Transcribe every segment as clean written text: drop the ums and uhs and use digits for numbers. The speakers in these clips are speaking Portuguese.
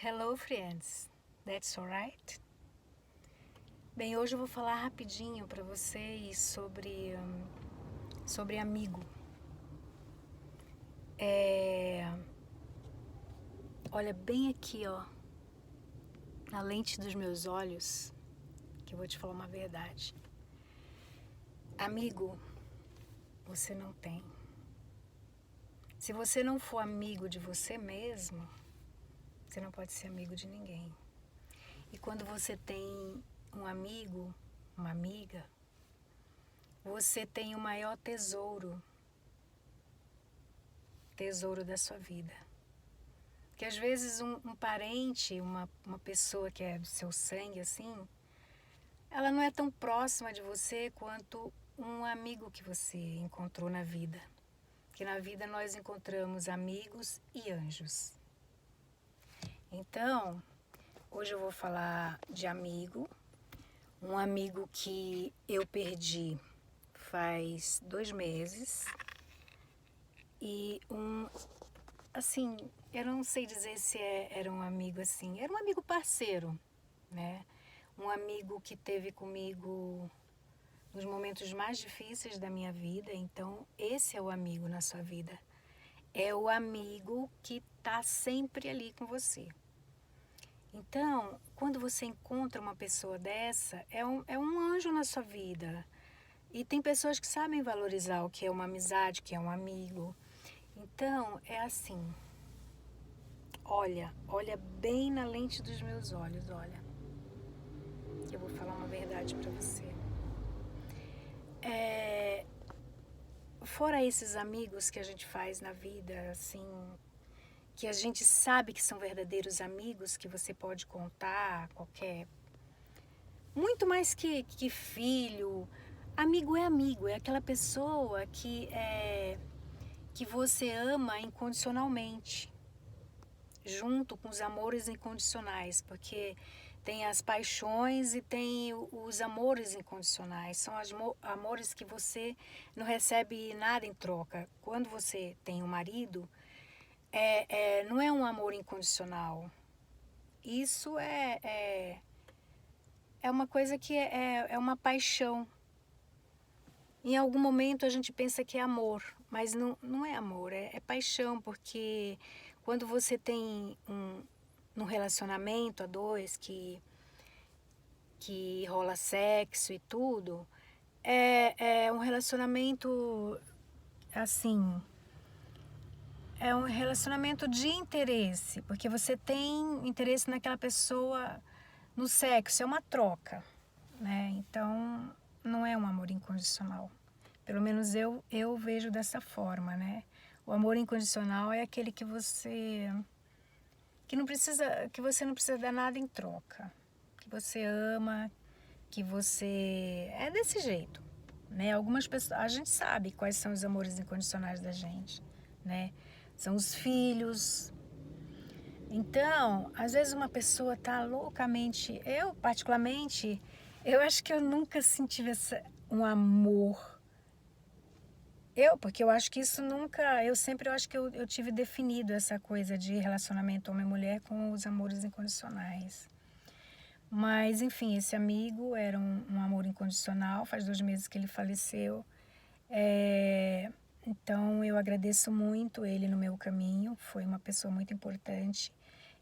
Hello friends, that's alright? Bem, hoje eu vou falar rapidinho para vocês sobre amigo. Olha bem aqui, ó, na lente dos meus olhos, que eu vou te falar uma verdade. Amigo, você não tem. Se você não for amigo de você mesmo, você não pode ser amigo de ninguém. E quando você tem um amigo, uma amiga, você tem o maior tesouro da sua vida. Porque às vezes um parente, uma pessoa que é do seu sangue assim, ela não é tão próxima de você quanto um amigo que você encontrou na vida. Porque na vida nós encontramos amigos e anjos. Então, hoje eu vou falar de amigo, um amigo que eu perdi faz 2 meses e assim, eu não sei dizer se era um amigo assim, era um amigo parceiro, né? Um amigo que teve comigo nos momentos mais difíceis da minha vida, então esse é o amigo na sua vida. É o amigo que está sempre ali com você. Então, quando você encontra uma pessoa dessa, é um anjo na sua vida. E tem pessoas que sabem valorizar o que é uma amizade, o que é um amigo. Então, é assim. Olha bem na lente dos meus olhos, olha. Que eu vou falar uma verdade para você. Fora esses amigos que a gente faz na vida, assim, que a gente sabe que são verdadeiros amigos, que você pode contar qualquer... Muito mais que filho. Amigo, é aquela pessoa que você ama incondicionalmente, junto com os amores incondicionais, porque tem as paixões e tem os amores incondicionais, são amores que você não recebe nada em troca. Quando você tem um marido, não é um amor incondicional, isso é uma coisa que é uma paixão. Em algum momento a gente pensa que é amor, mas não é amor, é paixão, porque quando você tem um relacionamento a dois que rola sexo e tudo, é um relacionamento assim, é um relacionamento de interesse, porque você tem interesse naquela pessoa no sexo, é uma troca, né? Então não é um amor incondicional. Pelo menos eu vejo dessa forma, né? O amor incondicional é aquele que você não precisa dar nada em troca. Que você ama, que você é desse jeito, né? Algumas pessoas, a gente sabe quais são os amores incondicionais da gente, né? São os filhos. Então, às vezes uma pessoa tá loucamente, eu particularmente, eu acho que eu nunca senti um amor. Porque eu acho que isso nunca, eu acho que eu tive definido essa coisa de relacionamento homem e mulher com os amores incondicionais. Mas, enfim, esse amigo era um amor incondicional, faz 2 meses que ele faleceu. Então, eu agradeço muito ele no meu caminho, foi uma pessoa muito importante.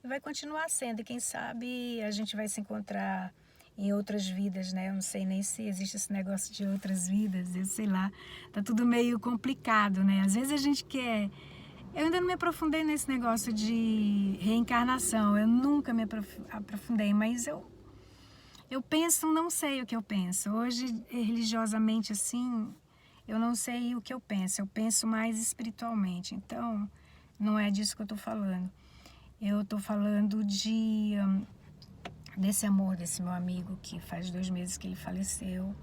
E vai continuar sendo, e quem sabe a gente vai se encontrar em outras vidas, né? Eu não sei nem se existe esse negócio de outras vidas, eu sei lá. Tá tudo meio complicado, né? Às vezes a gente quer... Eu ainda não me aprofundei nesse negócio de reencarnação, eu nunca me aprofundei, mas eu penso, não sei o que eu penso. Hoje, religiosamente assim, eu não sei o que eu penso mais espiritualmente, então não é disso que eu tô falando. Eu tô falando desse amor, desse meu amigo que faz 2 meses que ele faleceu,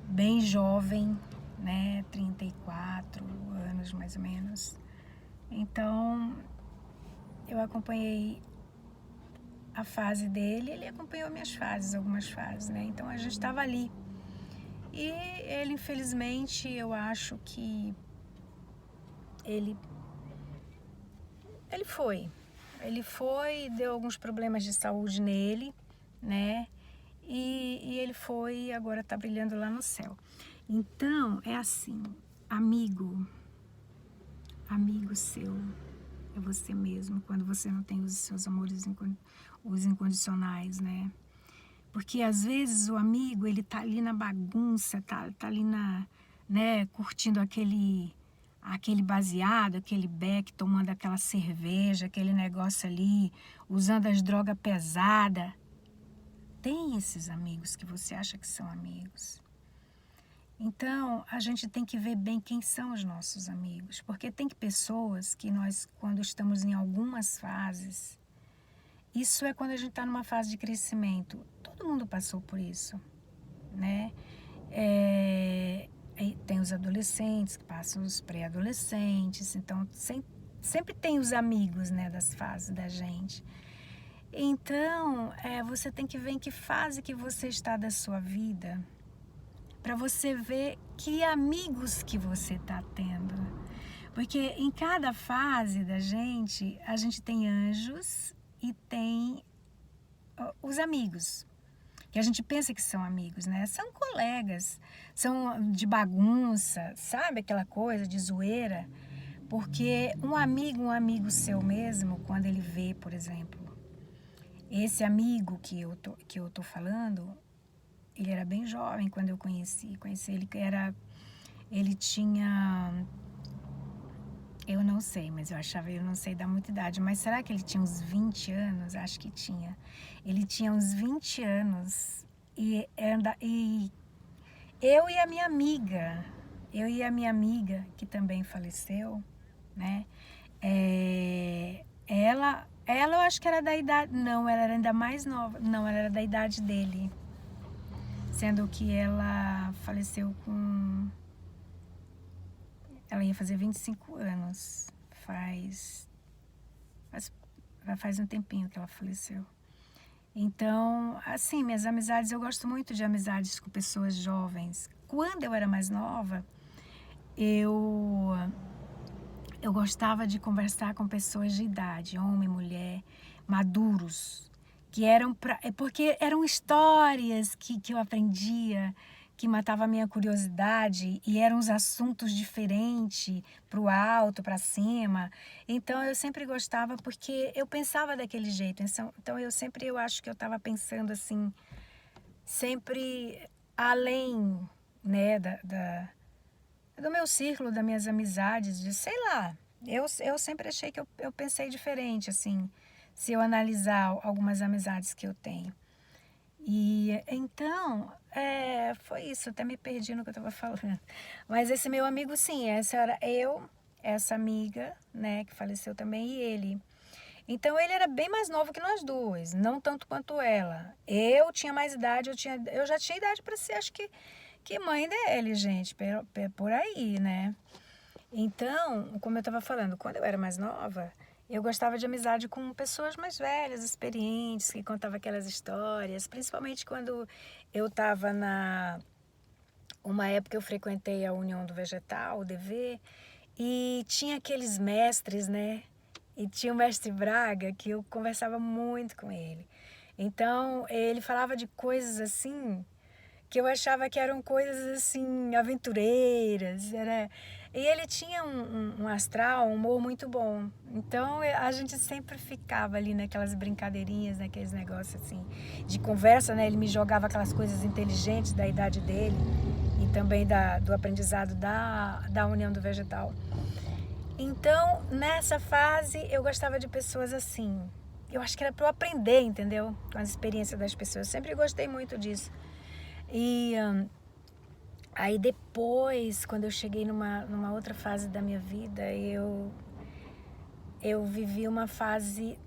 bem jovem, né, 34 anos mais ou menos. Então, eu acompanhei a fase dele, ele acompanhou minhas fases, algumas fases, né, então a gente estava ali. E ele, infelizmente, eu acho que ele foi, Ele foi, deu alguns problemas de saúde nele, né? E ele foi e agora tá brilhando lá no céu. Então, é assim, amigo seu, é você mesmo, quando você não tem os seus amores os incondicionais, né? Porque às vezes o amigo, ele tá ali na bagunça, tá ali né, curtindo aquele baseado, aquele beck, tomando aquela cerveja, aquele negócio ali, usando as drogas pesadas. Tem esses amigos que você acha que são amigos. Então, a gente tem que ver bem quem são os nossos amigos, porque tem pessoas que nós, quando estamos em algumas fases, isso é quando a gente está numa fase de crescimento. Todo mundo passou por isso, né? Tem os adolescentes que passam, os pré-adolescentes, então sempre tem os amigos, né, das fases da gente. Então, você tem que ver em que fase que você está da sua vida, para você ver que amigos que você está tendo. Porque em cada fase da gente, a gente tem anjos e tem os amigos, que a gente pensa que são amigos, né? São colegas, são de bagunça, sabe aquela coisa de zoeira? Porque um amigo seu mesmo, quando ele vê, por exemplo, esse amigo que eu tô falando, ele era bem jovem quando eu conheci ele, ele tinha, eu não sei, mas eu não sei dar muita idade, mas será que ele tinha uns 20 anos? Acho que tinha. Ele tinha uns 20 anos e eu e a minha amiga, que também faleceu, né? Ela eu acho que era da idade, não, ela era ainda mais nova, não, ela era da idade dele, sendo que ela faleceu ela ia fazer 25 anos, faz um tempinho que ela faleceu. Então, assim, minhas amizades, eu gosto muito de amizades com pessoas jovens. Quando eu era mais nova, eu gostava de conversar com pessoas de idade, homem, mulher, maduros, que porque eram histórias que eu aprendia, que matava a minha curiosidade, e eram uns assuntos diferentes, para o alto, para cima. Então eu sempre gostava porque eu pensava daquele jeito. Então eu acho que eu estava pensando assim, sempre além, né, do meu círculo, das minhas amizades, de sei lá. Eu sempre achei que eu pensei diferente, assim, se eu analisar algumas amizades que eu tenho. E então, foi isso, até me perdi no que eu estava falando. Mas esse meu amigo, sim, essa era eu, essa amiga, né, que faleceu também, e ele. Então ele era bem mais novo que nós duas, não tanto quanto ela. Eu tinha mais idade, eu já tinha idade para ser, acho que mãe dele, gente, por aí, né? Então, como eu estava falando, quando eu era mais nova, eu gostava de amizade com pessoas mais velhas, experientes, que contavam aquelas histórias, principalmente quando eu estava uma época eu frequentei a União do Vegetal, o DV, e tinha aqueles mestres, né? E tinha o mestre Braga, que eu conversava muito com ele. Então, ele falava de coisas assim, que eu achava que eram coisas assim, aventureiras, e ele tinha um astral, um humor muito bom. Então a gente sempre ficava ali naquelas brincadeirinhas, naqueles negócios assim, de conversa, né? Ele me jogava aquelas coisas inteligentes da idade dele e também do aprendizado da União do Vegetal. Então, nessa fase, eu gostava de pessoas assim. Eu acho que era para eu aprender, entendeu? Com as experiências das pessoas. Eu sempre gostei muito disso. E aí depois, quando eu cheguei numa outra fase da minha vida, eu vivi uma fase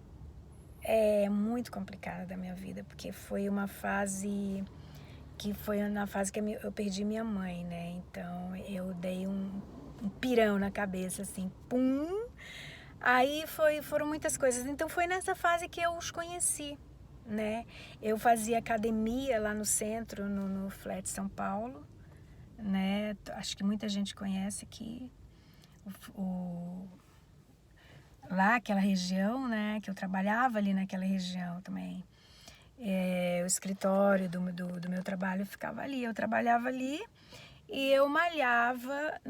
muito complicada da minha vida, porque foi uma fase na fase que eu perdi minha mãe, né? Então eu dei um pirão na cabeça, assim, pum! Aí foram muitas coisas. Então foi nessa fase que eu os conheci, né? Eu fazia academia lá no centro, no Flat São Paulo, né? Acho que muita gente conhece aqui lá, aquela região, né? Que eu trabalhava ali naquela região também. O escritório do meu trabalho ficava ali. Eu trabalhava ali e eu malhava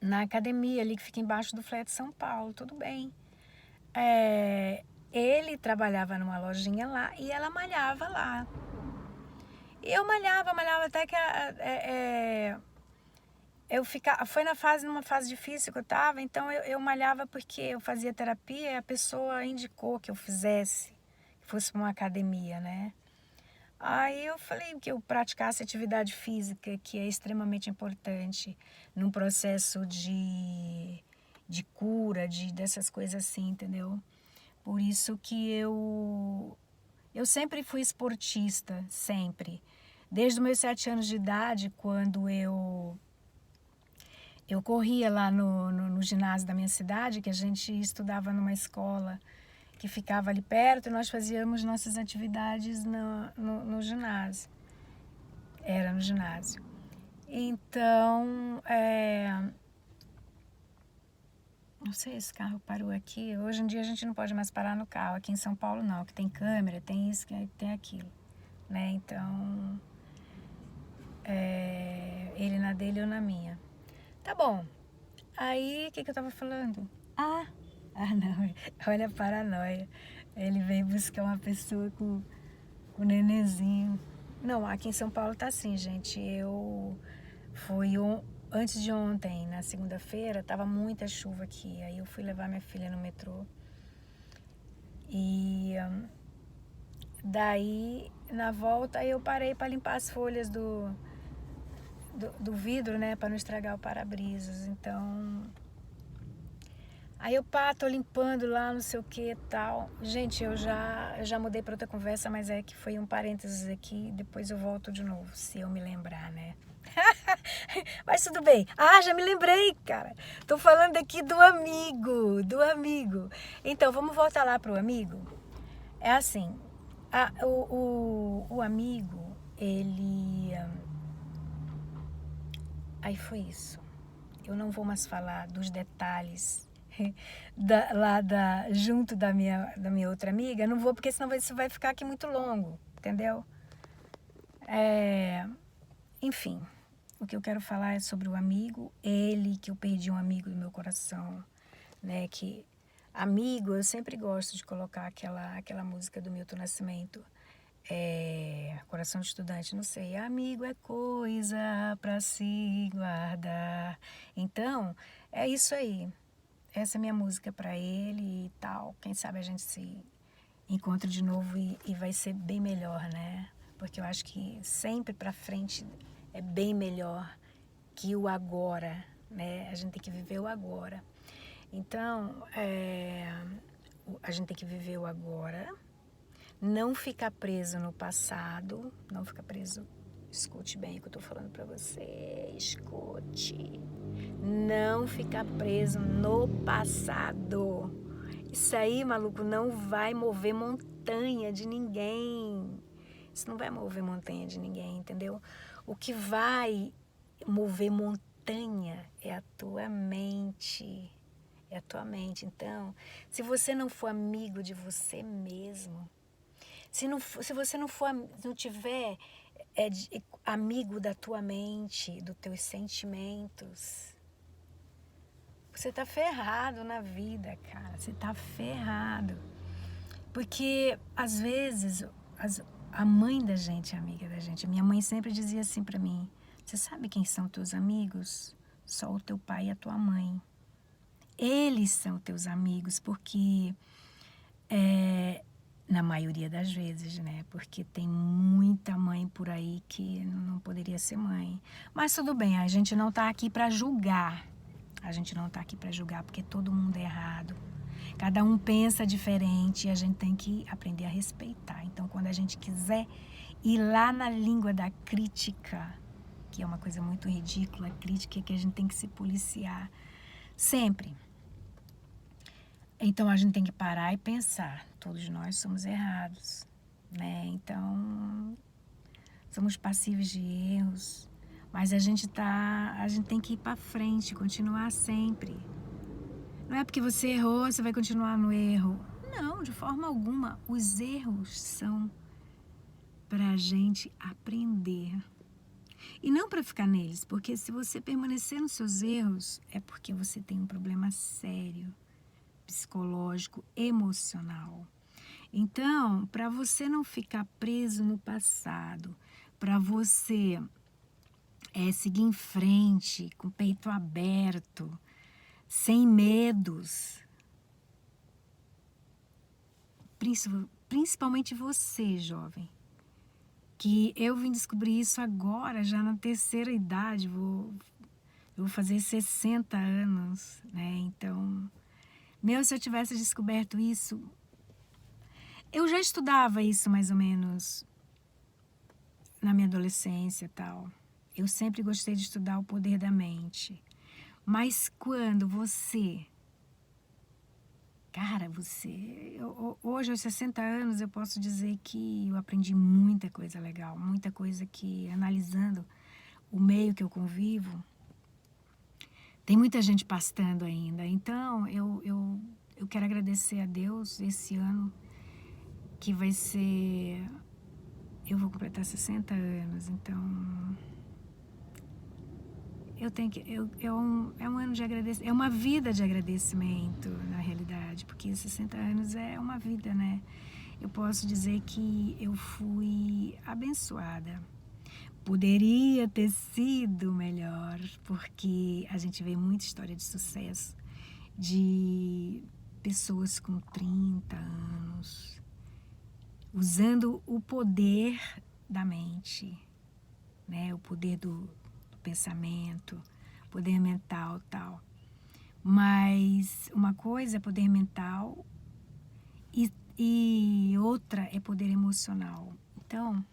na academia ali que fica embaixo do Flat São Paulo, tudo bem. Ele trabalhava numa lojinha lá e ela malhava lá. E eu malhava até que eu ficava, foi numa fase difícil que eu tava, então eu malhava porque eu fazia terapia e a pessoa indicou que eu fizesse, que fosse para uma academia, né? Aí eu falei que eu praticasse atividade física, que é extremamente importante num processo de cura, dessas coisas assim, entendeu? Por isso que eu sempre fui esportista, sempre. Desde os meus 7 anos de idade, quando eu corria lá no ginásio da minha cidade, que a gente estudava numa escola que ficava ali perto, e nós fazíamos nossas atividades no ginásio. Era no ginásio. Então, não sei, esse carro parou aqui. Hoje em dia a gente não pode mais parar no carro. Aqui em São Paulo não, que tem câmera, tem isso, tem aquilo. Né? Então, ele na dele, eu na minha. Tá bom. Aí, o que eu tava falando? Não, olha a paranoia. Ele veio buscar uma pessoa com o nenenzinho. Não, aqui em São Paulo tá assim, gente. Eu fui antes de ontem, na segunda-feira, tava muita chuva aqui. Aí eu fui levar minha filha no metrô. E daí, na volta, eu parei para limpar as folhas do vidro, né? Para não estragar o para-brisas. Então, aí eu tô limpando lá, não sei o que e tal. Gente, eu já mudei para outra conversa, mas é que foi um parênteses aqui. Depois eu volto de novo, se eu me lembrar, né? Mas tudo bem. Já me lembrei, cara. Tô falando aqui do amigo. Então, vamos voltar lá pro amigo. É assim, o amigo, ele... Aí foi isso. Eu não vou mais falar dos detalhes junto da minha outra amiga. Não vou, porque senão isso vai ficar aqui muito longo, entendeu? Enfim, o que eu quero falar é sobre o amigo, que eu perdi um amigo do meu coração, né? Que amigo, eu sempre gosto de colocar aquela música do Milton Nascimento. Coração de Estudante, não sei. Amigo é coisa pra se guardar. Então, é isso aí. Essa é minha música pra ele e tal. Quem sabe a gente se encontra de novo e vai ser bem melhor, né? Porque eu acho que sempre pra frente é bem melhor que o agora, né? A gente tem que viver o agora. Então, a gente tem que viver o agora, não ficar preso no passado, não ficar preso. Escute bem o que eu tô falando pra você, escute. Não ficar preso no passado. Isso aí, maluco, não vai mover montanha de ninguém. Isso não vai mover montanha de ninguém, entendeu? O que vai mover montanha é a tua mente. É a tua mente. Então, se você não for amigo de você mesmo, se você não tiver amigo da tua mente, dos teus sentimentos, você tá ferrado na vida, cara. Você tá ferrado. Porque, às vezes, a mãe da gente é amiga da gente. A minha mãe sempre dizia assim pra mim: você sabe quem são teus amigos? Só o teu pai e a tua mãe. Eles são teus amigos, porque na maioria das vezes, né? Porque tem muita mãe por aí que não poderia ser mãe. Mas tudo bem, a gente não tá aqui para julgar. A gente não tá aqui para julgar, porque todo mundo é errado. Cada um pensa diferente e a gente tem que aprender a respeitar. Então, quando a gente quiser ir lá na língua da crítica, que é uma coisa muito ridícula, a crítica é que a gente tem que se policiar sempre. Então, a gente tem que parar e pensar. Todos nós somos errados, né? Então, somos passíveis de erros. Mas a gente tem que ir para frente, continuar sempre. Não é porque você errou, você vai continuar no erro. Não, de forma alguma. Os erros são para a gente aprender. E não para ficar neles, porque se você permanecer nos seus erros, é porque você tem um problema sério, psicológico, emocional. Então, para você não ficar preso no passado, para você seguir em frente, com o peito aberto, sem medos, principalmente você, jovem, que eu vim descobrir isso agora, já na terceira idade, eu vou fazer 60 anos, né? Então, se eu tivesse descoberto isso, eu já estudava isso mais ou menos na minha adolescência e tal. Eu sempre gostei de estudar o poder da mente. Mas quando você... Cara, hoje aos 60 anos eu posso dizer que eu aprendi muita coisa legal, muita coisa que, analisando o meio que eu convivo, tem muita gente pastando ainda. Então, eu quero agradecer a Deus esse ano, que vai ser... Eu vou completar 60 anos, então... É um ano de agradecimento, é uma vida de agradecimento, na realidade, porque 60 anos é uma vida, né? Eu posso dizer que eu fui abençoada. Poderia ter sido melhor, porque a gente vê muita história de sucesso de pessoas com 30 anos, usando o poder da mente, né? O poder do pensamento, poder mental, tal. Mas uma coisa é poder mental e outra é poder emocional. Então,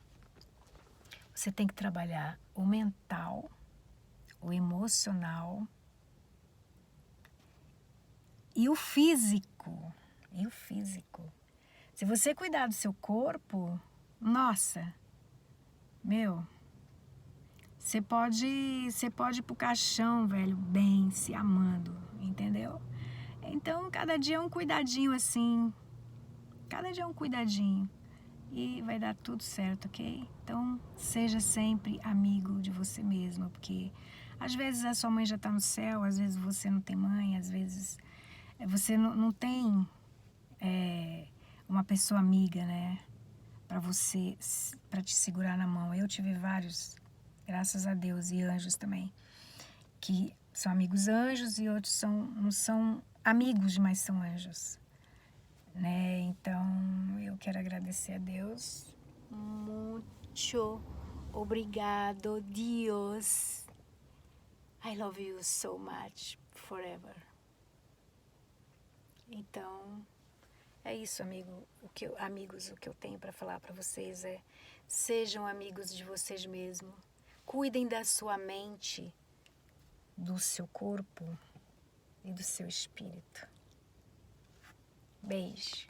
você tem que trabalhar o mental, o emocional e o físico. Se você cuidar do seu corpo, nossa, você pode ir pro caixão, velho, bem, se amando, entendeu? Então, cada dia é um cuidadinho assim. Cada dia é um cuidadinho. E vai dar tudo certo, ok? Então, seja sempre amigo de você mesmo, porque às vezes a sua mãe já tá no céu, às vezes você não tem mãe, às vezes você não tem uma pessoa amiga, né? Pra te segurar na mão. Eu tive vários, graças a Deus, e anjos também, que são amigos anjos e outros não são amigos, mas são anjos, né? Então, eu quero agradecer a Deus. Muito obrigado, Deus. I love you so much, forever. Então, é isso, amigos, o que eu tenho para falar para vocês é: sejam amigos de vocês mesmos. Cuidem da sua mente, do seu corpo e do seu espírito. Beijo.